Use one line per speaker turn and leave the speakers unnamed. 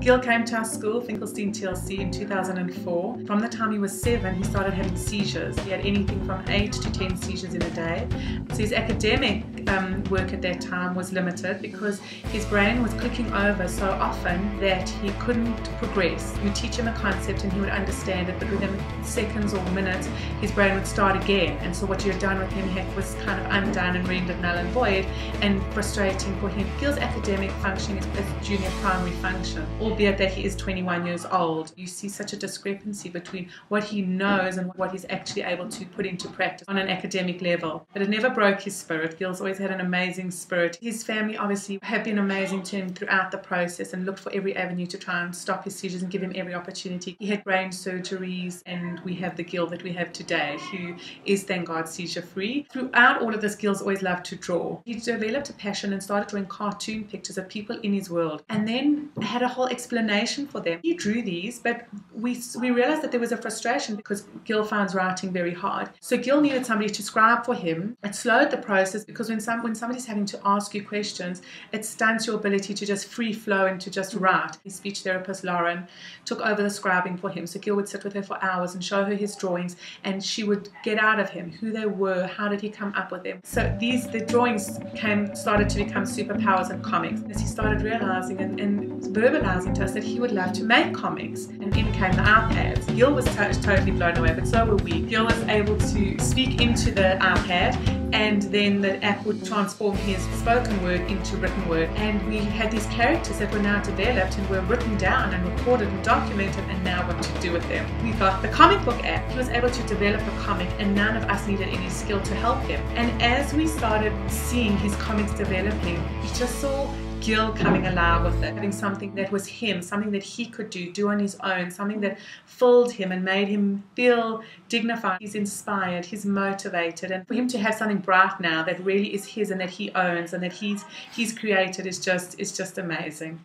Gil came to our school, Finklestein TLC, in 2004. From the time he was 7, he started having seizures. He had anything from 8 to 10 seizures in a day. So his academic work at that time was limited because his brain was clicking over so often that he couldn't progress. You teach him a concept and he would understand it, but within seconds or minutes, his brain would start again. And so what you had done with him was kind of undone and rendered null and void, and frustrating for him. Gil's academic functioning is junior primary function, albeit that he is 21 years old. You see such a discrepancy between what he knows and what he's actually able to put into practice on an academic level. But it never broke his spirit. Gil's always had an amazing spirit. His family obviously have been amazing to him throughout the process and looked for every avenue to try and stop his seizures and give him every opportunity. He had brain surgeries, and we have the Gil that we have today, who is, thank God, seizure-free. Throughout all of this, Gil's always loved to draw. He developed a passion and started drawing cartoon pictures of people in his world, and then had a whole explanation for them. He drew these, but we realized that there was a frustration because Gil finds writing very hard. So Gil needed somebody to scribe for him. It slowed the process because when somebody's having to ask you questions, it stunts your ability to just free flow and to just write. His speech therapist, Lauren, took over the scribing for him. So Gil would sit with her for hours and show her his drawings, and she would get out of him who they were, how did he come up with them. So the drawings started to become superpowers in comics as he started realizing and verbalizing to us that he would love to make comics. And then came the iPads. Gil was totally blown away, but so were we. Gil was able to speak into the iPad, and then the app would transform his spoken word into written word. And we had these characters that were now developed and were written down and recorded and documented, and now what to do with them. We got the comic book app. He was able to develop a comic, and none of us needed any skill to help him. And as we started seeing his comics developing, we just saw Gil coming alive with it, having something that was him, something that he could do on his own, something that filled him and made him feel dignified. He's inspired, he's motivated, and for him to have something bright now that really is his and that he owns and that he's created is just amazing.